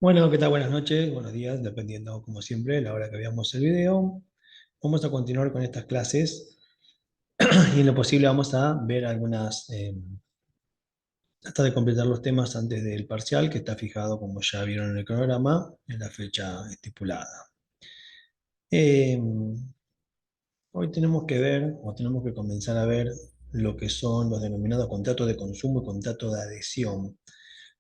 Bueno, ¿qué tal? Buenas noches, buenos días, dependiendo, como siempre, la hora que veamos el video. Vamos a continuar con estas clases y en lo posible vamos a ver algunas, hasta de completar los temas antes del parcial, que está fijado, como ya vieron en el cronograma, en la fecha estipulada. Eh, Hoy tenemos que ver, o tenemos que comenzar a ver, lo que son los denominados contratos de consumo y contratos de adhesión.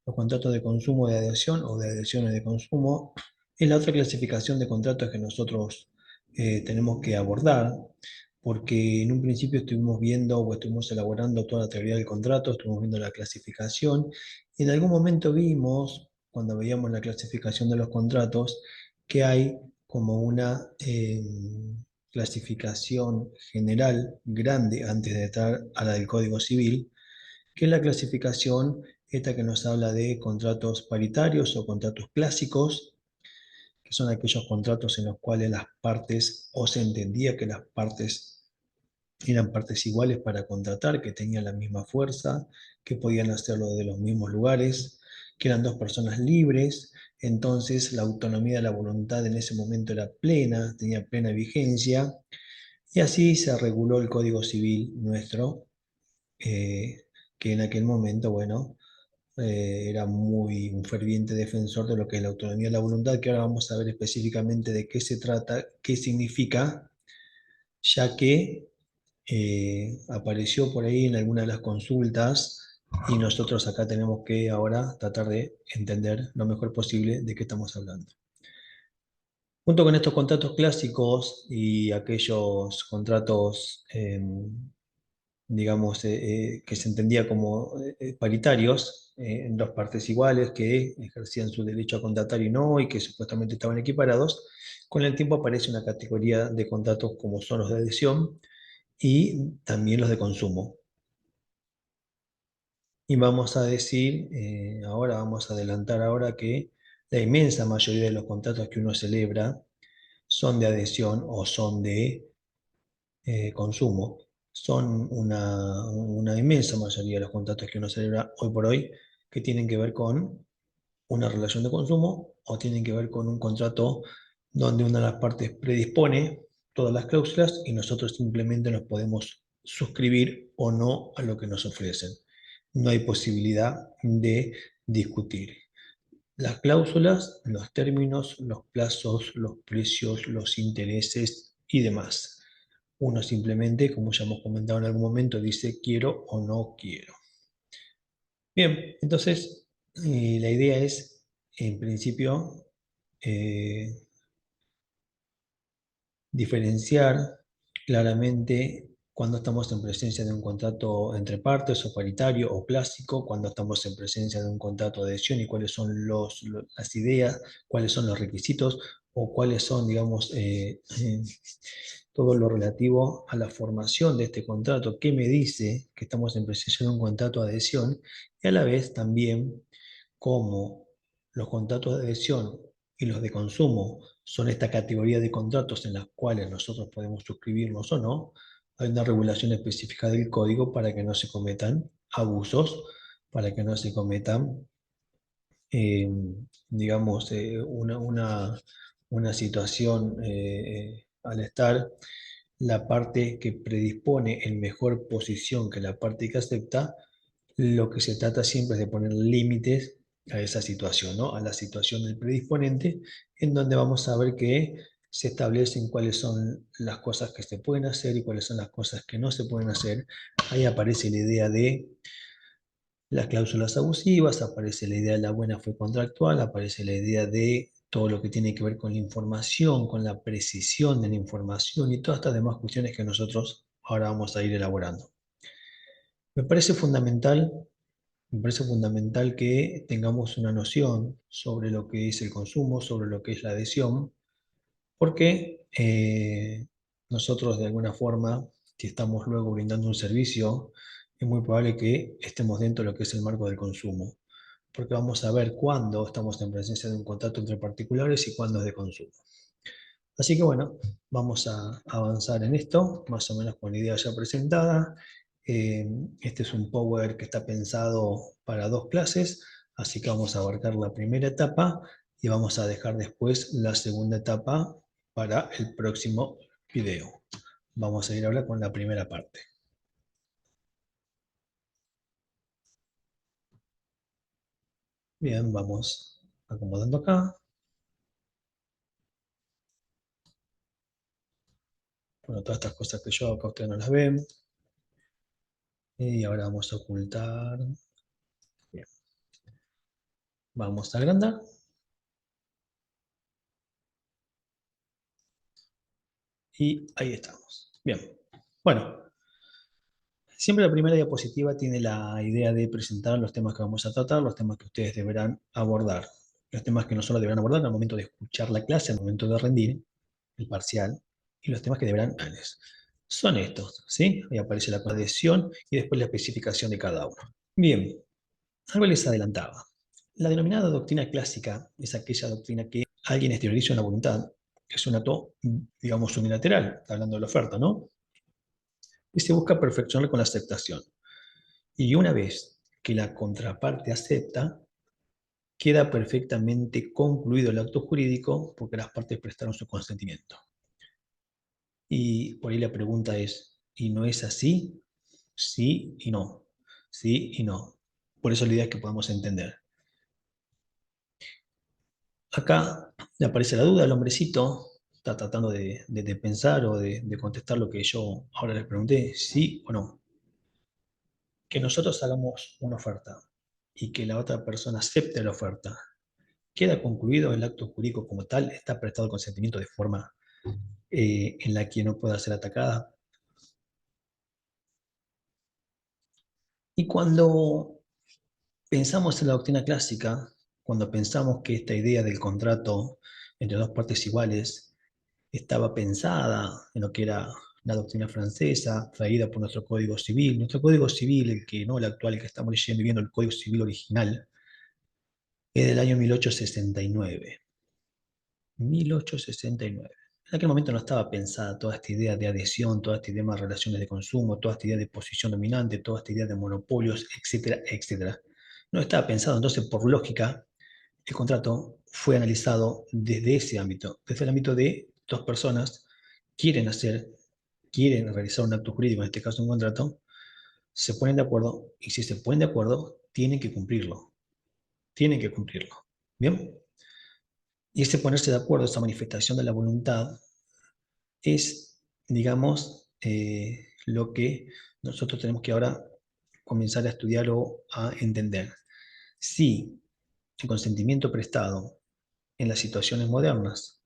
Los contratos de consumo de adhesión o de adhesiones de consumo es la otra clasificación de contratos que nosotros tenemos que abordar, porque en un principio estuvimos viendo o estuvimos elaborando toda la teoría del contrato, estuvimos viendo la clasificación, y en algún momento vimos, cuando veíamos la clasificación de los contratos, que hay como una clasificación general grande antes de entrar a la del Código Civil, que es la clasificación esta que nos habla de contratos paritarios o contratos clásicos, que son aquellos contratos en los cuales las partes, o se entendía que las partes eran partes iguales para contratar, que tenían la misma fuerza, que podían hacerlo de los mismos lugares, que eran dos personas libres, entonces la autonomía de la voluntad en ese momento era plena, tenía plena vigencia, y así se reguló el Código Civil nuestro, eh, que en aquel momento, bueno, era muy un ferviente defensor de lo que es la autonomía de la voluntad, que ahora vamos a ver específicamente de qué se trata, qué significa, ya que apareció por ahí en alguna de las consultas y nosotros acá tenemos que ahora tratar de entender lo mejor posible de qué estamos hablando. Junto con estos contratos clásicos y aquellos contratos digamos, que se entendía como paritarios, en dos partes iguales que ejercían su derecho a contratar y no, y que supuestamente estaban equiparados. Con el tiempo aparece una categoría de contratos como son los de adhesión y también los de consumo. Y vamos a decir, ahora vamos a adelantar ahora que la inmensa mayoría de los contratos que uno celebra son de adhesión o son de consumo. Son una inmensa mayoría de los contratos que uno celebra hoy por hoy que tienen que ver con una relación de consumo o tienen que ver con un contrato donde una de las partes predispone todas las cláusulas y nosotros simplemente nos podemos suscribir o no a lo que nos ofrecen. No hay posibilidad de discutir. Las cláusulas, los términos, los plazos, los precios, los intereses y demás. Uno simplemente, como ya hemos comentado en algún momento, dice quiero o no quiero. Bien, entonces la idea es, en principio, eh, diferenciar claramente cuando estamos en presencia de un contrato entre partes o paritario o clásico, cuando estamos en presencia de un contrato de adhesión y cuáles son las ideas, cuáles son los requisitos o cuáles son, digamos, todo lo relativo a la formación de este contrato, qué me dice que estamos en presencia de un contrato de adhesión y a la vez también cómo los contratos de adhesión y los de consumo son esta categoría de contratos en las cuales nosotros podemos suscribirnos o no. Hay una regulación específica del código para que no se cometan abusos, para que no se cometan, eh, digamos, una situación al estar la parte que predispone en mejor posición que la parte que acepta, lo que se trata siempre es de poner límites a esa situación, ¿no? A la situación del predisponente, en donde vamos a ver que se establecen cuáles son las cosas que se pueden hacer y cuáles son las cosas que no se pueden hacer. Ahí aparece la idea de las cláusulas abusivas, aparece la idea de la buena fe contractual, aparece la idea de todo lo que tiene que ver con la información, con la precisión de la información y todas estas demás cuestiones que nosotros ahora vamos a ir elaborando. Me parece fundamental, me parece fundamental que tengamos una noción sobre lo que es el consumo, sobre lo que es la adhesión, porque nosotros de alguna forma, si estamos luego brindando un servicio, es muy probable que estemos dentro de lo que es el marco del consumo, porque vamos a ver cuándo estamos en presencia de un contrato entre particulares y cuándo es de consumo. Así que bueno, vamos a avanzar en esto, más o menos con la idea ya presentada. Eh, este es un Power que está pensado para dos clases, así que vamos a abarcar la primera etapa y vamos a dejar después la segunda etapa para el próximo video. Vamos a ir ahora con la primera parte. Bien, vamos acomodando acá. Bueno, todas estas cosas que yo acá ustedes no las ven. Y ahora vamos a ocultar. Bien. Vamos a agrandar. Y ahí estamos. Bien. Bueno, siempre la primera diapositiva tiene la idea de presentar los temas que vamos a tratar, los temas que ustedes deberán abordar. Los temas que no solo deberán abordar al momento de escuchar la clase, al momento de rendir el parcial, y los temas que deberán analizar. Son estos, ¿sí? Ahí aparece la adhesión y después la especificación de cada uno. Bien, algo les adelantaba. La denominada doctrina clásica es aquella doctrina que alguien exterioriza una voluntad, que es un acto, digamos, unilateral, hablando de la oferta, ¿no? Y se busca perfeccionarla con la aceptación. Y una vez que la contraparte acepta, queda perfectamente concluido el acto jurídico porque las partes prestaron su consentimiento. Y por ahí la pregunta es, ¿y no es así? Sí y no. Sí y no. Por eso la idea es que podamos entender. Acá le aparece la duda, el hombrecito está tratando de pensar o de contestar lo que yo ahora les pregunté, sí o no. Que nosotros hagamos una oferta y que la otra persona acepte la oferta, queda concluido el acto jurídico como tal, está prestado el consentimiento de forma en la que no pueda ser atacada. Y cuando pensamos en la doctrina clásica, cuando pensamos que esta idea del contrato entre dos partes iguales estaba pensada en lo que era la doctrina francesa, traída por nuestro código civil, el que no el actual, el que estamos leyendo y viendo, el código civil original, es del año 1869. 1869. En aquel momento no estaba pensada toda esta idea de adhesión, toda esta idea de relaciones de consumo, toda esta idea de posición dominante, toda esta idea de monopolios, etcétera, etcétera. No estaba pensado, entonces, por lógica, el contrato fue analizado desde ese ámbito, desde el ámbito de dos personas quieren quieren realizar un acto jurídico, en este caso un contrato, se ponen de acuerdo y si se ponen de acuerdo, tienen que cumplirlo. Tienen que cumplirlo. ¿Bien? Y ese ponerse de acuerdo, esa manifestación de la voluntad, es, digamos, lo que nosotros tenemos que ahora comenzar a estudiar o a entender. Si el consentimiento prestado en las situaciones modernas,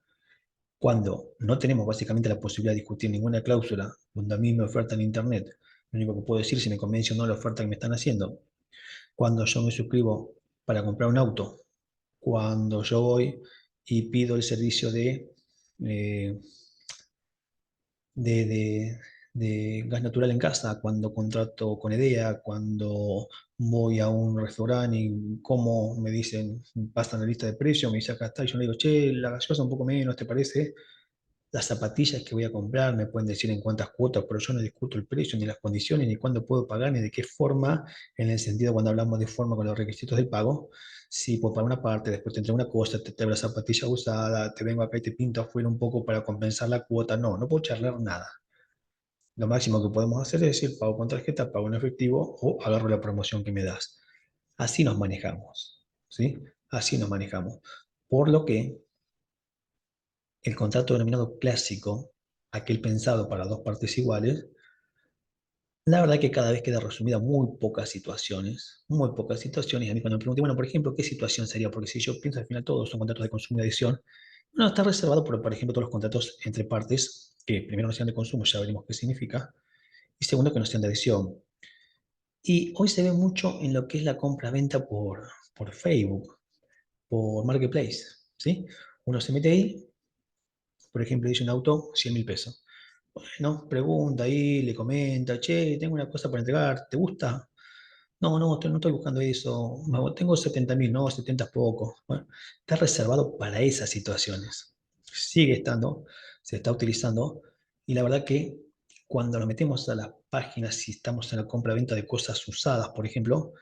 cuando no tenemos básicamente la posibilidad de discutir ninguna cláusula, donde a mí me ofertan Internet, lo único que puedo decir si me convence o no la oferta que me están haciendo, cuando yo me suscribo para comprar un auto, cuando yo voy y pido el servicio eh, de, de- de gas natural en casa, cuando contrato con EDEA, cuando voy a un restaurante y como me dicen, pasan la lista de precios, me dice acá está, y yo le digo, che, la gaseosa un poco menos, ¿te parece? Las zapatillas que voy a comprar me pueden decir en cuántas cuotas, pero yo no discuto el precio, ni las condiciones, ni cuándo puedo pagar, ni de qué forma, en el sentido cuando hablamos de forma con los requisitos del pago, si puedo pagar una parte, después te entrego una cosa, te traigo la zapatilla usada, te vengo acá y te pinto afuera un poco para compensar la cuota, no puedo charlar nada. Lo máximo que podemos hacer es decir, pago con tarjeta, pago en efectivo o agarro la promoción que me das. Así nos manejamos, ¿sí? Así nos manejamos. Por lo que el contrato denominado clásico, aquel pensado para dos partes iguales, la verdad que cada vez queda resumida muy pocas situaciones, muy pocas situaciones. Y a mí cuando me pregunté, bueno, por ejemplo, ¿qué situación sería? Porque si yo pienso al final todos son contratos de consumo y adhesión, bueno, está reservado por ejemplo, todos los contratos entre partes, que primero no sean de consumo, ya veremos qué significa, y segundo, que no sean de adhesión. Y hoy se ve mucho en lo que es la compra-venta por Facebook, por Marketplace, ¿sí? Uno se mete ahí, por ejemplo, dice un auto, 100.000 pesos. Bueno, pregunta ahí, le comenta, che, tengo una cosa para entregar, ¿te gusta? No estoy buscando eso. No, tengo 70.000, no, 70 es poco. Bueno, está reservado para esas situaciones. Sigue estando, se está utilizando. Y la verdad que cuando nos metemos a las páginas, si estamos en la compra-venta de cosas usadas, por ejemplo,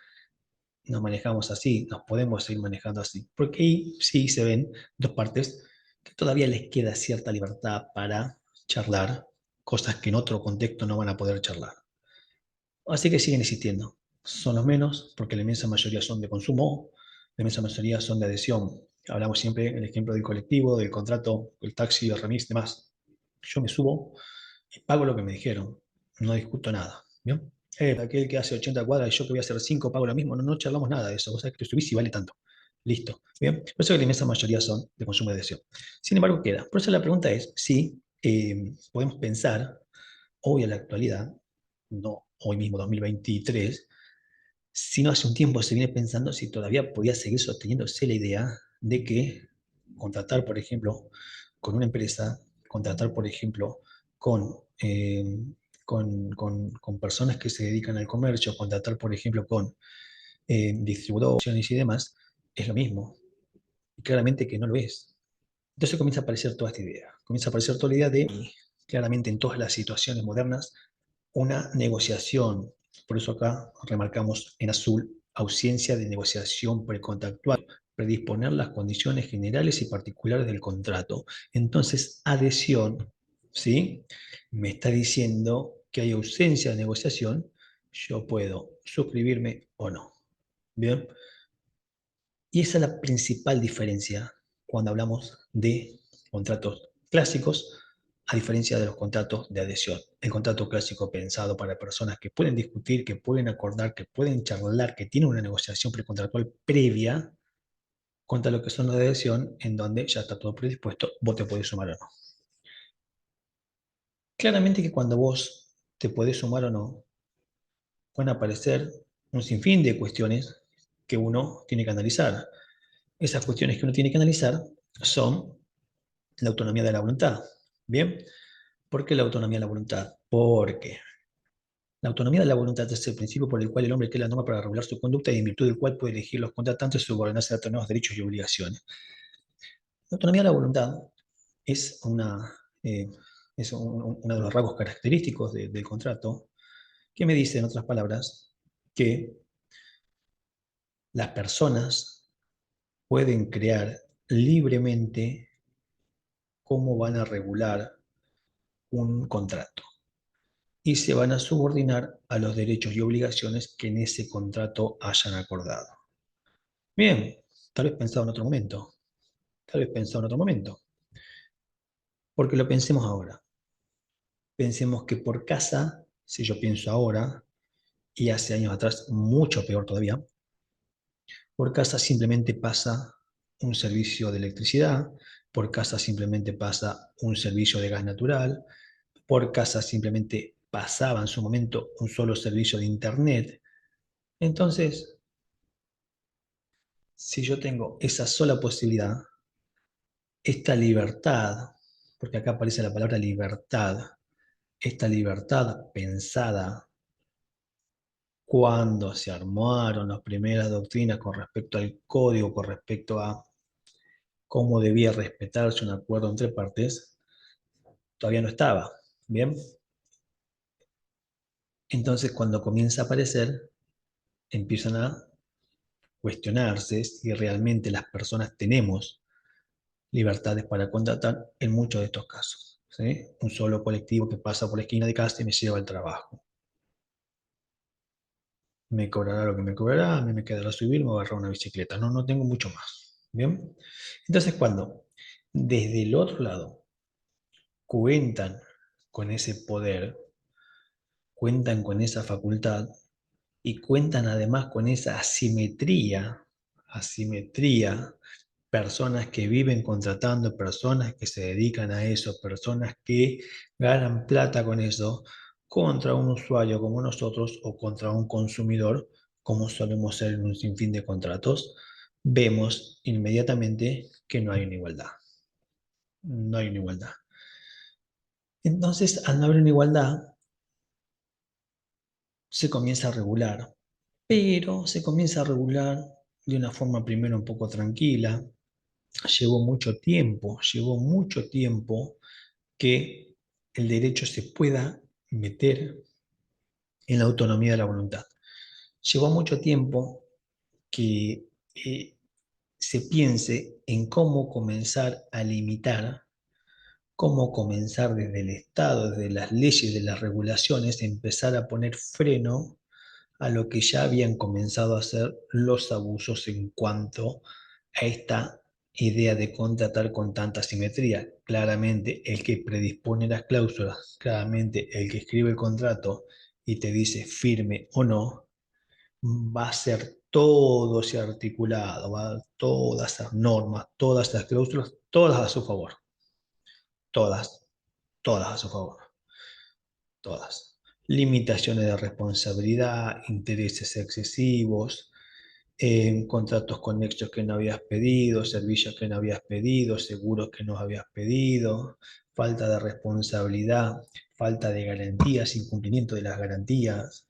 nos manejamos así, nos podemos seguir manejando así, porque ahí sí se ven dos partes que todavía les queda cierta libertad para charlar cosas que en otro contexto no van a poder charlar. Así que siguen existiendo. Son los menos, porque la inmensa mayoría son de consumo, la inmensa mayoría son de adhesión. Hablamos siempre el ejemplo del colectivo, del contrato, el taxi, el remis, demás. Yo me subo y pago lo que me dijeron. No discuto nada. ¿Bien? Aquel que hace 80 cuadras y yo que voy a hacer 5 pago lo mismo. No, no charlamos nada de eso. Vos sabés que te subís y vale tanto. Listo. Bien. Por eso que la inmensa mayoría son de consumo de adhesión. Sin embargo, queda. Por eso la pregunta es si podemos pensar hoy en la actualidad, no hoy mismo 2023, sino hace un tiempo se viene pensando si todavía podía seguir sosteniéndose la idea de que contratar, por ejemplo, con una empresa, contratar, por ejemplo, con, eh, con personas que se dedican al comercio, contratar, por ejemplo, con distribuidores y demás, es lo mismo. Y claramente que no lo es. Entonces comienza a aparecer toda esta idea. Comienza a aparecer toda la idea de, y claramente en todas las situaciones modernas, una negociación. Por eso acá remarcamos en azul, ausencia de negociación precontractual, predisponer las condiciones generales y particulares del contrato. Entonces, adhesión, ¿sí? Me está diciendo que hay ausencia de negociación, yo puedo suscribirme o no. Bien, y esa es la principal diferencia cuando hablamos de contratos clásicos, a diferencia de los contratos de adhesión. El contrato clásico pensado para personas que pueden discutir, que pueden acordar, que pueden charlar, que tienen una negociación precontractual previa, contra lo que son los de adhesión, en donde ya está todo predispuesto, vos te podés sumar o no. Claramente que cuando vos te podés sumar o no, pueden aparecer un sinfín de cuestiones que uno tiene que analizar. Esas cuestiones que uno tiene que analizar son la autonomía de la voluntad. ¿Bien? ¿Por qué la autonomía de la voluntad? Porque la autonomía de la voluntad es el principio por el cual el hombre crea la norma para regular su conducta y en virtud del cual puede elegir los contratantes y subordinarse a determinados derechos y obligaciones. La autonomía de la voluntad es, eh, uno de los rasgos característicos del contrato que me dice, en otras palabras, que las personas pueden crear libremente cómo van a regular un contrato y se van a subordinar a los derechos y obligaciones que en ese contrato hayan acordado. Bien, tal vez pensado en otro momento, tal vez pensado en otro momento, porque lo pensemos ahora. Pensemos que por casa, si yo pienso ahora, y hace años atrás mucho peor todavía, por casa simplemente pasa un servicio de electricidad, por casa simplemente pasa un servicio de gas natural, por casa simplemente pasaba en su momento un solo servicio de internet. Entonces, si yo tengo esa sola posibilidad, esta libertad, porque acá aparece la palabra libertad, esta libertad pensada cuando se armaron las primeras doctrinas con respecto al código, con respecto a cómo debía respetarse un acuerdo entre partes, todavía no estaba. Bien, entonces cuando comienza a aparecer, empiezan a cuestionarse si realmente las personas tenemos libertades para contratar en muchos de estos casos. ¿Sí? Un solo colectivo que pasa por la esquina de casa y me lleva al trabajo. Me cobrará lo que me cobrará, a mí me quedará subir, me voy a agarrar una bicicleta. No, no tengo mucho más. ¿Bien? Entonces, cuando desde el otro lado cuentan con ese poder, cuentan con esa facultad y cuentan además con esa asimetría, personas que viven contratando, personas que se dedican a eso, personas que ganan plata con eso, contra un usuario como nosotros o contra un consumidor, como solemos ser en un sinfín de contratos, vemos inmediatamente que no hay una igualdad. No hay una igualdad. Entonces, al no haber una igualdad, se comienza a regular, pero se comienza a regular de una forma primero un poco tranquila. Llevó mucho tiempo que el derecho se pueda meter en la autonomía de la voluntad. Llevó mucho tiempo que se piense en cómo comenzar a limitar, cómo comenzar desde el Estado, desde las leyes, de las regulaciones, empezar a poner freno a lo que ya habían comenzado a hacer los abusos en cuanto a esta idea de contratar con tanta simetría. Claramente el que predispone las cláusulas, claramente el que escribe el contrato y te dice firme o no, va a ser todo ese articulado, todas esas normas, todas esas cláusulas, todas a su favor, todas, todas a su favor, todas. Limitaciones de responsabilidad, intereses excesivos, contratos conexos que no habías pedido, servicios que no habías pedido, seguros que no habías pedido, falta de responsabilidad, falta de garantías, incumplimiento de las garantías.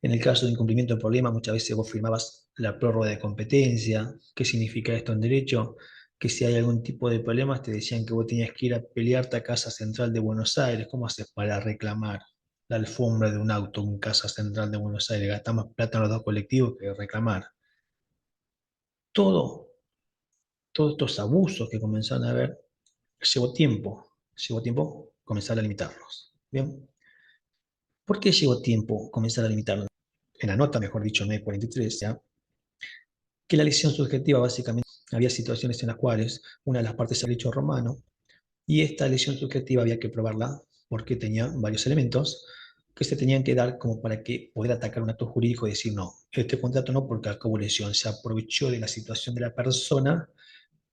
En el caso de incumplimiento de problema, muchas veces vos firmabas la prórroga de competencia. ¿Qué significa esto en derecho? Que si hay algún tipo de problemas, te decían que vos tenías que ir a pelearte a Casa Central de Buenos Aires. ¿Cómo haces para reclamar la alfombra de un auto en Casa Central de Buenos Aires? Gastás más plata en los dos colectivos que reclamar. Todo, todos estos abusos que comenzaron a haber, llevó tiempo comenzar a limitarlos. ¿Bien? ¿Por qué llevó tiempo comenzar a limitarlos? En la nota, mejor dicho, 943, ¿ya? Que la lesión subjetiva básicamente había situaciones en las cuales una de las partes era derecho romano y esta lesión subjetiva había que probarla porque tenía varios elementos que se tenían que dar como para que poder atacar un acto jurídico y decir no, este contrato no porque acabó lesión, se aprovechó de la situación de la persona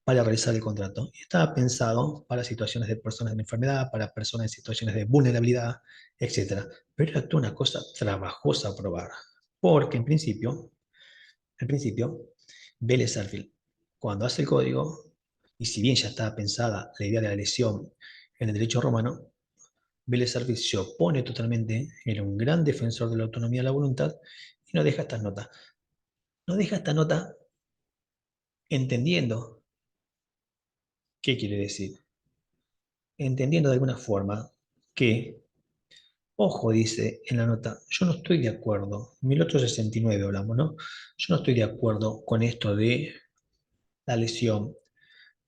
para realizar el contrato. Y estaba pensado para situaciones de personas en enfermedad, para personas en situaciones de vulnerabilidad, etcétera. Pero era toda una cosa trabajosa a probar, porque en principio, Vélez Sarsfield, cuando hace el código, y si bien ya estaba pensada la idea de la lesión en el derecho romano, Vélez Sarsfield se opone totalmente, era un gran defensor de la autonomía de la voluntad, y no deja esta nota. No deja esta nota entendiendo qué quiere decir. Entendiendo de alguna forma que, ojo, dice en la nota, yo no estoy de acuerdo, 1869 hablamos, ¿no? Yo no estoy de acuerdo con esto de la lesión.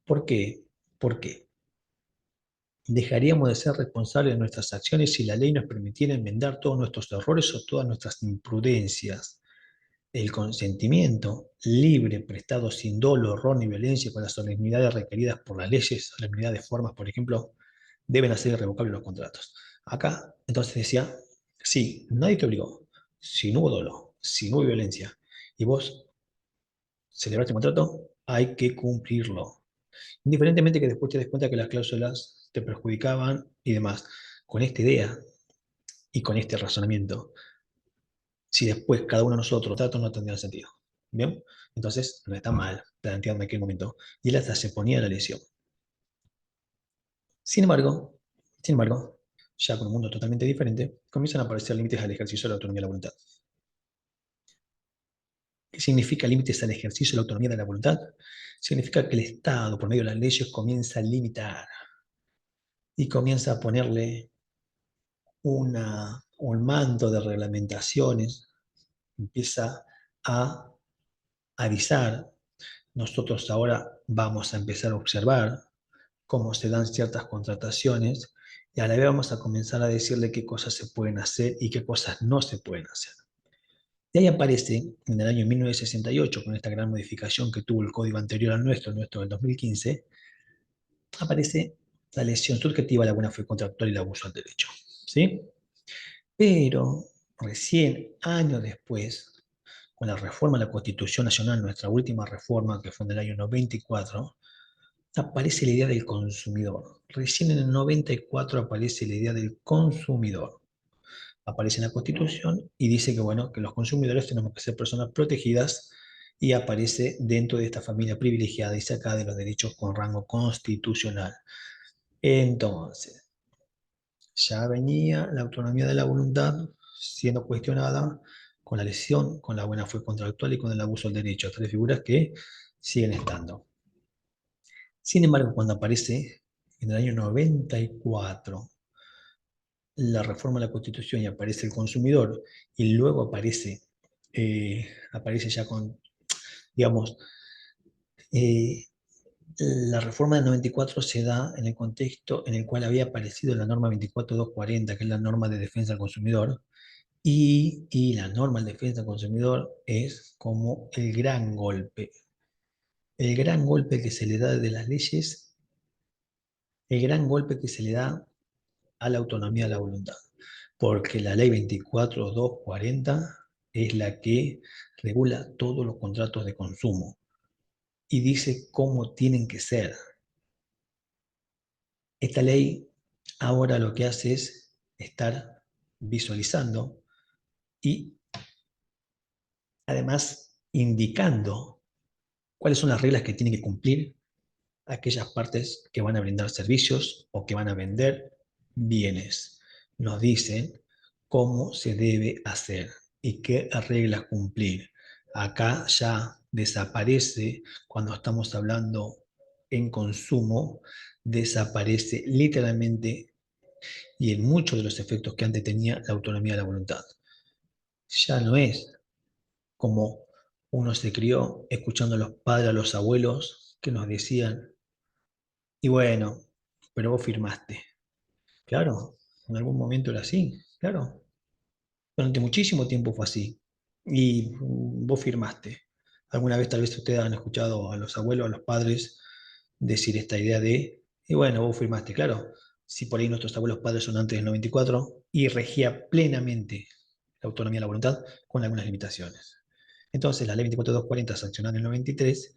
¿Por qué? ¿Por qué? Dejaríamos de ser responsables de nuestras acciones si la ley nos permitiera enmendar todos nuestros errores o todas nuestras imprudencias. El consentimiento libre, prestado sin dolo, error ni violencia, con las solemnidades requeridas por las leyes, solemnidades de formas, por ejemplo, deben hacer irrevocables los contratos. Acá, entonces decía, sí, nadie te obligó, si no hubo dolo, si no hubo violencia, y vos celebraste el contrato, hay que cumplirlo. Indiferentemente que después te des cuenta que las cláusulas te perjudicaban y demás. Con esta idea y con este razonamiento, si después cada uno de nosotros trata, no tendría sentido. ¿Bien? Entonces, no está mal plantearme en aquel momento. Y él hasta se ponía la lesión. Sin embargo, ya con un mundo totalmente diferente, comienzan a aparecer límites al ejercicio de la autonomía de la voluntad. ¿Qué significa límites al ejercicio de la autonomía de la voluntad? Significa que el Estado, por medio de las leyes, comienza a limitar y comienza a ponerle un manto de reglamentaciones, empieza a avisar. Nosotros ahora vamos a empezar a observar cómo se dan ciertas contrataciones y a la vez vamos a comenzar a decirle qué cosas se pueden hacer y qué cosas no se pueden hacer. Y ahí aparece, en el año 1968, con esta gran modificación que tuvo el código anterior al nuestro del 2015, aparece la lesión subjetiva, la buena fe contractual y el abuso al derecho. ¿Sí? Pero recién, años después, con la reforma de la Constitución Nacional, nuestra última reforma, que fue en el año 94, aparece la idea del consumidor. Recién en el 94 aparece la idea del consumidor. Aparece en la Constitución y dice que, bueno, que los consumidores tenemos que ser personas protegidas y aparece dentro de esta familia privilegiada y sacada de los derechos con rango constitucional. Entonces, ya venía la autonomía de la voluntad siendo cuestionada con la lesión, con la buena fe contractual y con el abuso del derecho, tres figuras que siguen estando. Sin embargo, cuando aparece en el año 94 la reforma de la Constitución y aparece el consumidor y luego aparece ya con Digamos, eh, la reforma del 94 se da en el contexto en el cual había aparecido la norma 24240, que es la norma de defensa del consumidor, y la norma de defensa del consumidor es como el gran golpe que se le da de las leyes, el gran golpe que se le da a la autonomía de la voluntad, porque la ley 24240 es la que regula todos los contratos de consumo y dice cómo tienen que ser. Esta ley ahora lo que hace es estar visualizando y además indicando cuáles son las reglas que tienen que cumplir aquellas partes que van a brindar servicios o que van a vender bienes. Nos dicen cómo se debe hacer y qué reglas cumplir. Acá ya desaparece, cuando estamos hablando en consumo, desaparece literalmente y en muchos de los efectos que antes tenía la autonomía de la voluntad. Ya no es como uno se crió escuchando a los padres, a los abuelos que nos decían, y bueno, pero vos firmaste. Claro, en algún momento era así, claro. Durante muchísimo tiempo fue así. Y vos firmaste. Alguna vez tal vez ustedes han escuchado a los abuelos, a los padres decir esta idea de, y bueno, vos firmaste, claro. Si por ahí nuestros abuelos padres son antes del 94 y regía plenamente la autonomía de la voluntad con algunas limitaciones. Entonces, la ley 24240, sancionada en el 93,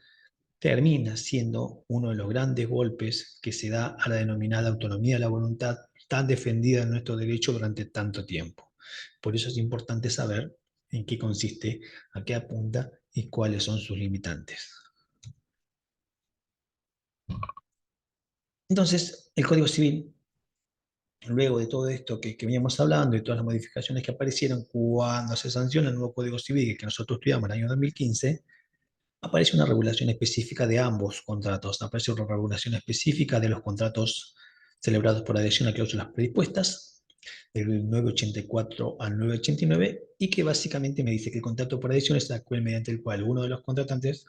termina siendo uno de los grandes golpes que se da a la denominada autonomía de la voluntad tan defendida en nuestro derecho durante tanto tiempo. Por eso es importante saber en qué consiste, a qué apunta y cuáles son sus limitantes. Entonces, el Código Civil, luego de todo esto que veníamos hablando y todas las modificaciones que aparecieron cuando se sanciona el nuevo Código Civil que nosotros estudiamos en el año 2015, aparece una regulación específica de ambos contratos. Aparece una regulación específica de los contratos celebrados por adhesión a cláusulas predispuestas, del 984 al 989, y que básicamente me dice que el contrato por adhesión es aquel mediante el cual uno de los contratantes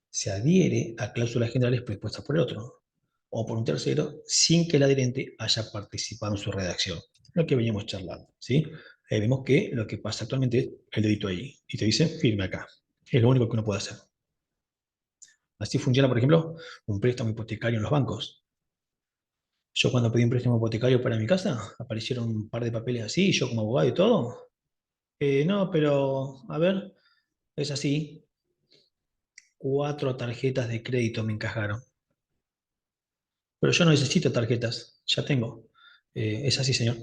se adhiere a cláusulas generales predispuestas por el otro, o por un tercero, sin que el adherente haya participado en su redacción. Lo que veníamos charlando, ¿sí? Vemos que lo que pasa actualmente es el dedito ahí, y te dice firme acá. Es lo único que uno puede hacer. Así funciona, por ejemplo, un préstamo hipotecario en los bancos. Yo cuando pedí un préstamo hipotecario para mi casa, aparecieron un par de papeles así, yo como abogado y todo. No, pero, a ver, es así. 4 tarjetas de crédito me encajaron. Pero yo no necesito tarjetas, ya tengo. Es así, señor.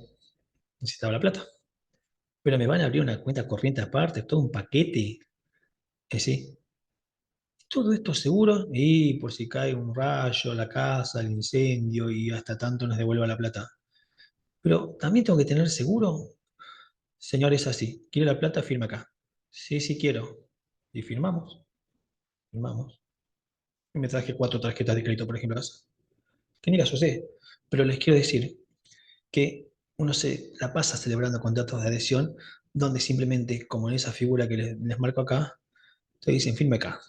Necesitaba la plata. Pero me van a abrir una cuenta corriente aparte, todo un paquete. Sí. Todo esto seguro y por si cae un rayo, la casa, el incendio y hasta tanto nos devuelva la plata. Pero también tengo que tener seguro. Señor, es así. ¿Quiere la plata? Firma acá. Sí, sí quiero. Y firmamos. Firmamos. Y me traje 4 tarjetas de crédito, por ejemplo. Que ni las usé. Pero les quiero decir que uno se la pasa celebrando contratos de adhesión donde simplemente, como en esa figura que les marco acá, te dicen firme acá.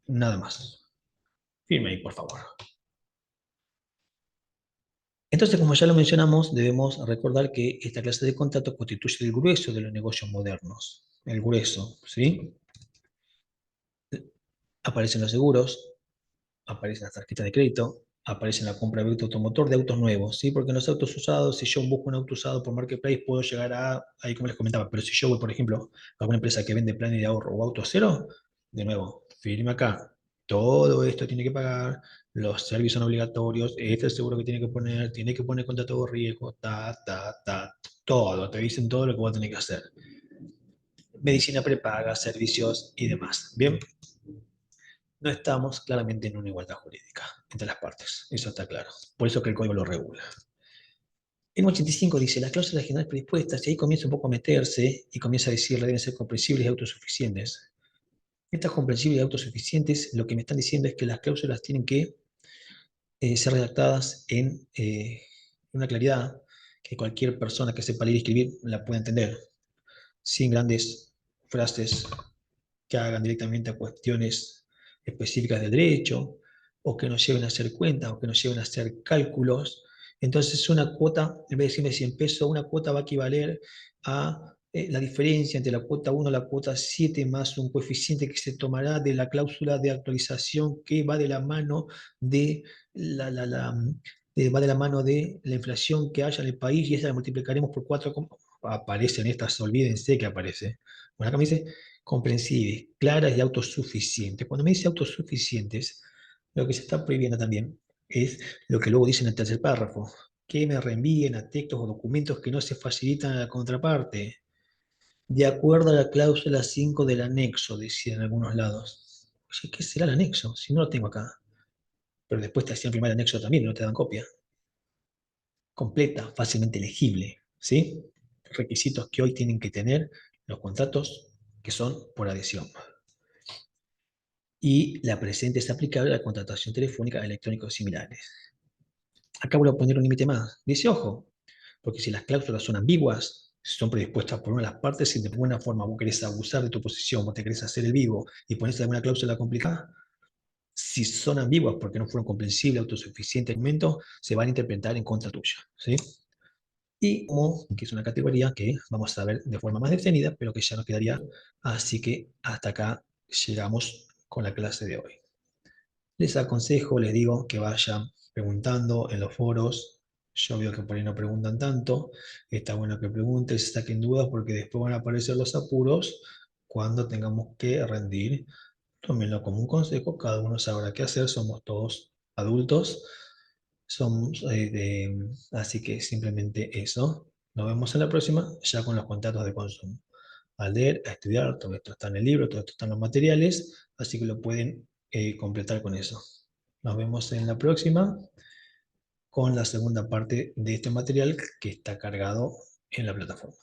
Nada más. Firme ahí, por favor. Entonces, como ya lo mencionamos, debemos recordar que esta clase de contrato constituye el grueso de los negocios modernos. El grueso, ¿sí? Aparecen los seguros, aparecen las tarjetas de crédito, aparece la compra de vehículo automotor de autos nuevos, ¿sí? Porque en los autos usados, si yo busco un auto usado por Marketplace, puedo llegar a, ahí como les comentaba, pero si yo voy, por ejemplo, a una empresa que vende planes de ahorro o auto cero, de nuevo, firme acá. Todo esto tiene que pagar, los servicios son obligatorios, este es el seguro que tiene que poner contrato de riesgo, todo, te dicen todo lo que voy a tener que hacer. Medicina prepaga, servicios y demás. Bien, no estamos claramente en una igualdad jurídica entre las partes, eso está claro. Por eso que el código lo regula. El 85 dice, las cláusulas generales predispuestas, y ahí comienza un poco a meterse y comienza a decir, deben ser comprensibles y autosuficientes. Estas comprensibles y autosuficientes, lo que me están diciendo es que las cláusulas tienen que ser redactadas en una claridad que cualquier persona que sepa leer y escribir la pueda entender, sin grandes frases que hagan directamente a cuestiones específicas del derecho, o que nos lleven a hacer cuentas, o que nos lleven a hacer cálculos. Entonces una cuota, en vez de decirme 100 pesos, una cuota va a equivaler a la diferencia entre la cuota 1 y la cuota 7 más un coeficiente que se tomará de la cláusula de actualización que va de la mano de va de la mano de la inflación que haya en el país y esa la multiplicaremos por 4. Aparecen estas, olvídense que aparece. Bueno, acá me dice comprensibles, claras y autosuficientes. Cuando me dice autosuficientes, lo que se está prohibiendo también es lo que luego dice en el tercer párrafo, que me reenvíen a textos o documentos que no se facilitan a la contraparte, de acuerdo a la cláusula 5 del anexo, decía en algunos lados. Oye, ¿qué será el anexo? Si no lo tengo acá. Pero después te hacían firmar el anexo también, no te dan copia. Completa, fácilmente legible, ¿sí? Requisitos que hoy tienen que tener los contratos que son por adhesión. Y la presente es aplicable a la contratación telefónica electrónica o similares. Acá voy a poner un límite más. Dice, ojo, porque si las cláusulas son ambiguas, si son predispuestas por una de las partes, si de alguna forma vos querés abusar de tu posición, vos te querés hacer el vivo y pones alguna cláusula complicada, si son ambiguas porque no fueron comprensibles, autosuficientes, momento, se van a interpretar en contra tuya, ¿sí? Y como que es una categoría que vamos a ver de forma más detenida, pero que ya nos quedaría. Así que hasta acá llegamos con la clase de hoy. Les aconsejo, les digo que vayan preguntando en los foros. Yo veo que por ahí no preguntan tanto. Está bueno que pregunten, se saquen dudas, porque después van a aparecer los apuros cuando tengamos que rendir. Tómenlo como un consejo, cada uno sabrá qué hacer, somos todos adultos. Somos, así que simplemente eso. Nos vemos en la próxima, ya con los contratos de consumo. A leer, a estudiar, todo esto está en el libro, todo esto está en los materiales, así que lo pueden completar con eso. Nos vemos en la próxima con la segunda parte de este material que está cargado en la plataforma.